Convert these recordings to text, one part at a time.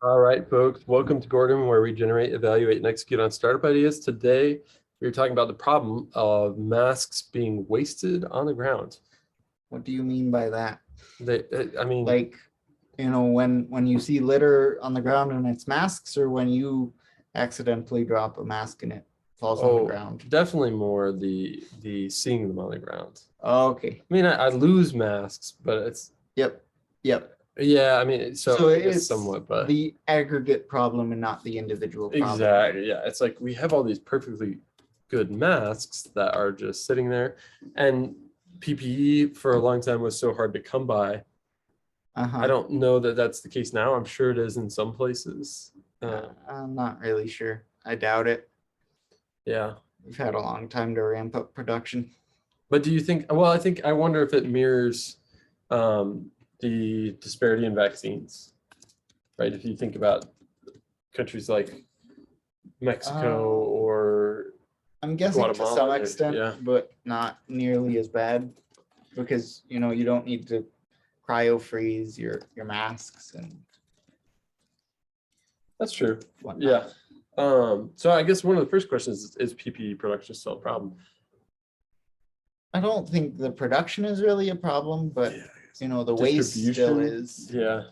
All right, folks, welcome to Gordium, where we generate, evaluate, and execute on startup ideas. Today, we're talking about the problem of masks being wasted on the ground. What do you mean by that? I mean, Like, when you see litter on the ground and it's masks, or when you accidentally drop a mask and it falls on the ground? definitely more the seeing them on the ground. Okay. I mean, I lose masks, but it's Yep. yeah. I mean, So I guess it's somewhat, but the aggregate problem and not the individual problem. exactly, yeah. It's like we have all these perfectly good masks that are just sitting there, and PPE for a long time was so hard to come by. I don't know that that's the case now. I'm sure it is in some places. I'm not really sure. I doubt it. Yeah. We've had a long time to ramp up production. But do you think, well, I wonder if it mirrors the disparity in vaccines, right? If you think about countries like Mexico or I'm guessing to Guatemala, some extent, yeah. but not nearly as bad because you don't need to cryo freeze your masks and That's true. whatnot. Yeah. So I guess one of the first questions is PPE production still a problem? I don't think the production is really a problem, but the waste still Distribution, is. yeah.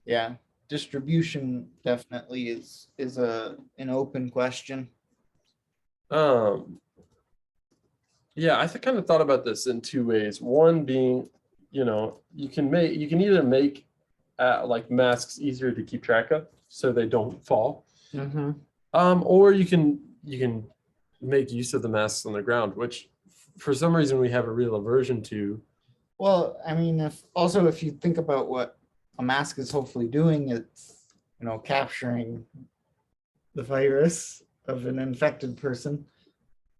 Yeah. Distribution definitely is an open question. Yeah, I kind of thought about this in two ways. One being, you can either make like masks easier to keep track of so they don't fall. Or you can make use of the masks on the ground, which for some reason we have a real aversion to. Well, I mean, if you think about what a mask is hopefully doing, it's capturing the virus of an infected person,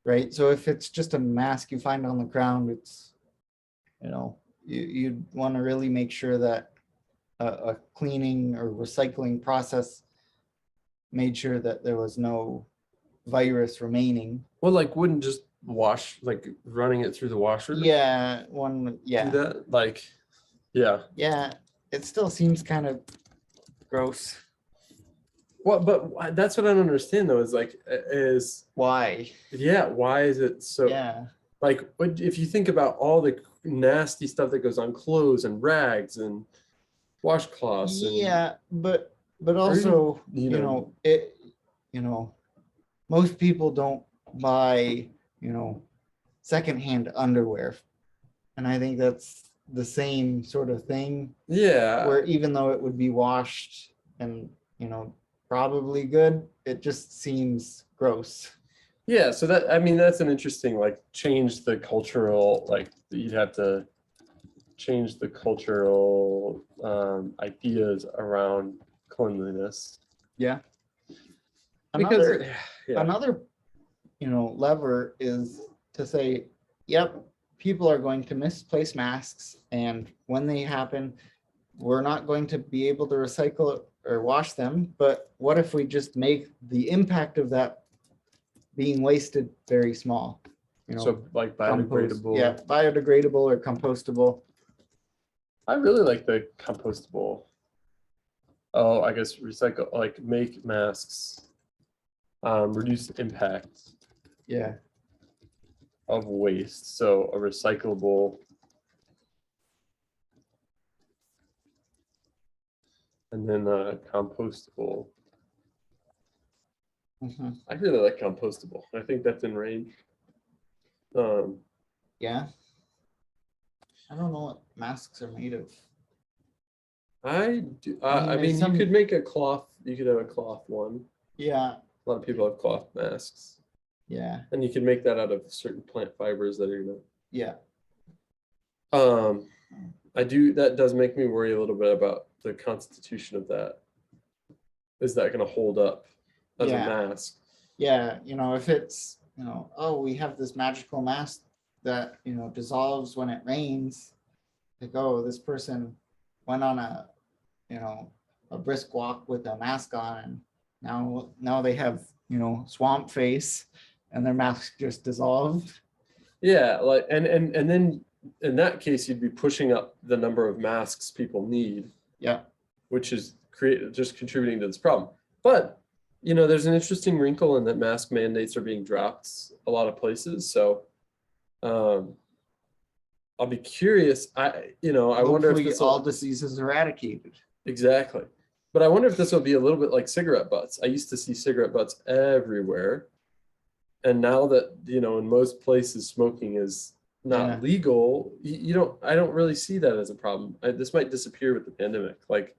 right? So if it's just a mask you find on the ground, it's you'd want to really make sure that a cleaning or recycling process made sure that there was no virus remaining. Well, like wouldn't just wash, like running it through the washer? Yeah, Do that, like, yeah. Yeah, it still seems kind of gross. Well, but that's what I don't understand though, is why? Yeah, why is it so? Yeah. Like, if you think about all the nasty stuff that goes on clothes and rags and washcloths. Yeah, but also, most people don't buy, secondhand underwear. And I think that's the same sort of thing. Yeah. Where even though it would be washed and, probably good, it just seems gross. Yeah, so that's an interesting, like, change the cultural, like, you'd have to change the cultural ideas around cleanliness. Yeah. Because another lever is to say, yep, people are going to misplace masks, and when they happen, we're not going to be able to recycle or wash them. But what if we just make the impact of that being wasted very small? So like biodegradable. Yeah, biodegradable or compostable. I really like the compostable. Oh, I guess recycle, like make masks, reduce impact. Yeah. Of waste. So a recyclable. And then compostable. I really like compostable. I think that's in range. Yeah. I don't know what masks are made of. I do. I mean, you could make a cloth. You could have a cloth one. Yeah. A lot of people have cloth masks. Yeah. And you can make that out of certain plant fibers that are Yeah. That does make me worry a little bit about the constitution of that. Is that going to hold up as a mask? Yeah, if it's, we have this magical mask that, dissolves when it rains. Like, oh, this person went on a brisk walk with a mask on, and now they have, swamp face and their mask just dissolved. Yeah, like and then in that case you'd be pushing up the number of masks people need. Yeah. which is just contributing to this problem. But there's an interesting wrinkle in that mask mandates are being dropped a lot of places. So I'll be curious. I wonder if Hopefully this all diseases eradicated. exactly. But I wonder if this will be a little bit like cigarette butts. I used to see cigarette butts everywhere. And now that, in most places smoking is not legal, I don't really see that as a problem. This might disappear with the pandemic, like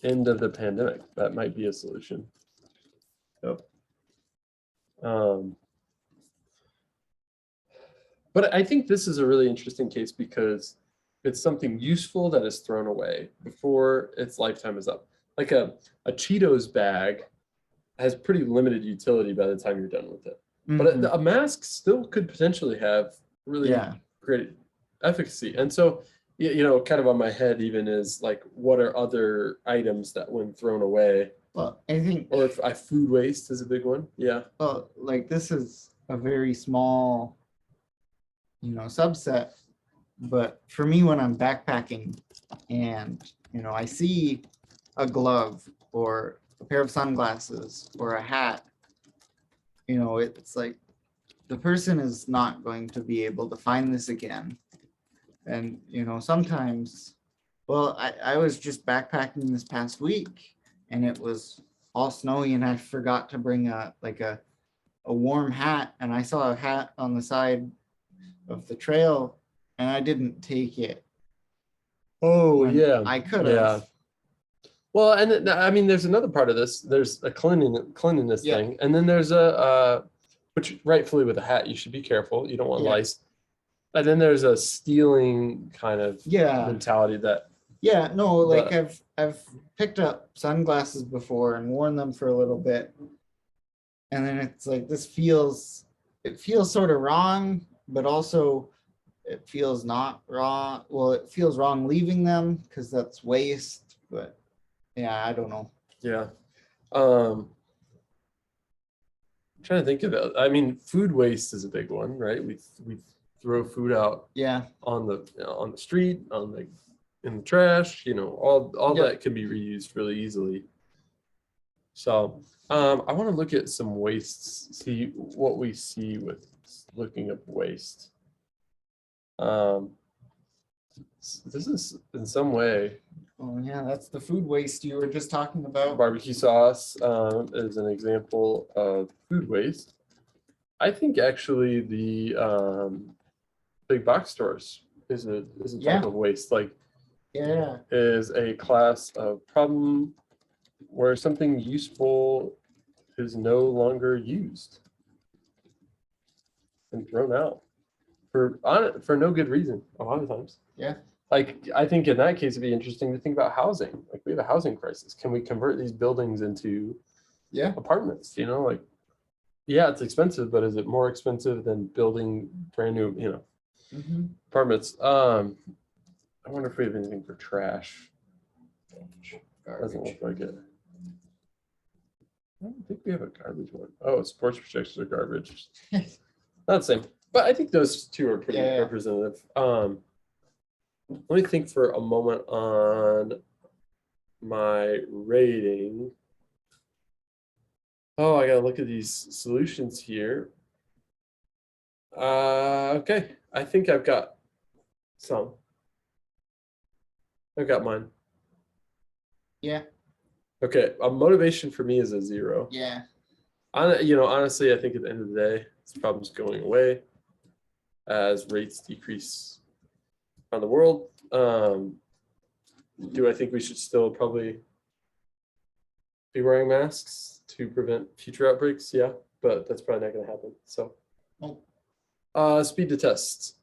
end of the pandemic. That might be a solution. Yep. But I think this is a really interesting case because it's something useful that is thrown away before its lifetime is up. Like a Cheetos bag has pretty limited utility by the time you're done with it. But a mask still could potentially have really great efficacy. And so, kind of on my head even is like, what are other items that when thrown away? Well, I think, or if food waste is a big one. Yeah. Well, like this is a very small, subset. But for me, when I'm backpacking and, I see a glove or a pair of sunglasses or a hat, it's like the person is not going to be able to find this again. And, sometimes, well, I was just backpacking this past week and it was all snowy and I forgot to bring a warm hat, and I saw a hat on the side of the trail and I didn't take it. Oh, yeah. I could have. Yeah. Well, and I mean, there's another part of this. There's a cleanliness thing, and then there's which rightfully with a hat you should be careful. You don't want lice. And then there's a stealing kind of mentality that. Yeah, no, like I've picked up sunglasses before and worn them for a little bit, and then it's like it feels sort of wrong, but also it feels not wrong. Well, it feels wrong leaving them because that's waste, but. Yeah, I don't know. Yeah. I'm trying to think of it. I mean, food waste is a big one, right? We throw food out on the street, in the trash, all that can be reused really easily. So I want to look at some wastes, see what we see with looking up waste. This is in some way. Oh yeah, that's the food waste you were just talking about. Barbecue sauce is an example of food waste. I think actually the big box stores is a type of waste. Like is a class of problem where something useful is no longer used and thrown out for no good reason a lot of times. Yeah. Like, I think in that case, it'd be interesting to think about housing. Like, we have a housing crisis. Can we convert these buildings into apartments? Like, it's expensive, but is it more expensive than building brand new, apartments? I wonder if we have anything for trash. Doesn't look like it. I don't think we have a garbage one. Oh, sports projections are garbage. Not the same. But I think those two are pretty representative. Let me think for a moment on my rating. Oh, I gotta look at these solutions here. Okay, I think I've got some. I've got mine. Yeah. Okay, a motivation for me is a 0. Yeah. Honestly, I think at the end of the day, this problem's going away as rates decrease around the world. Do I think we should still probably be wearing masks to prevent future outbreaks? Yeah, but that's probably not going to happen. So, speed to tests.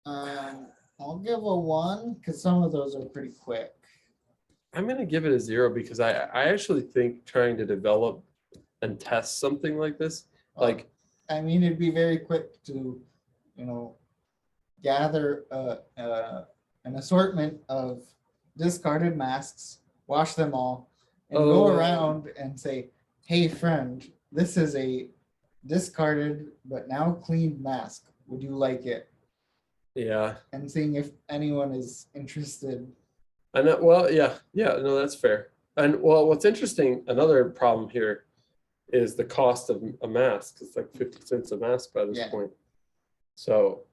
I'll give a 1 because some of those are pretty quick. I'm going to give it a 0 because I actually think trying to develop and test something like this, it'd be very quick to, gather an assortment of discarded masks, wash them all, and go around and say, hey friend, this is a discarded but now cleaned mask. Would you like it? Yeah. And seeing if anyone is interested. I know. Well, yeah, no, that's fair. And well, what's interesting, another problem here is the cost of a mask. It's like 50 cents a mask by this Yeah. point. So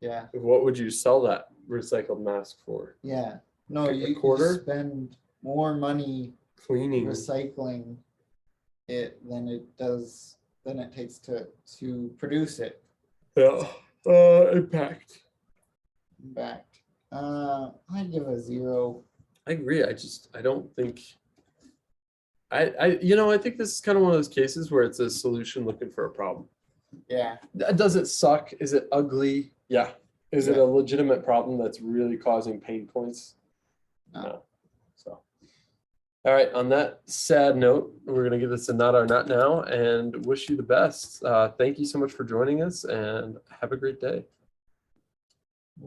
Yeah, what would you sell that recycled mask for? yeah. No, A you quarter? could spend more money Cleaning. recycling it than it takes to produce it Yeah. Impact. back. I'd give a 0. I agree. I don't think I think this is kind of one of those cases where it's a solution looking for a problem. Yeah, Does it suck? Is it ugly? Yeah. Is it Yeah. a legitimate problem that's really causing pain points? No. So, all right. On that sad note, we're gonna give this a not or not now, and wish you the best. Thank you so much for joining us, and have a great day.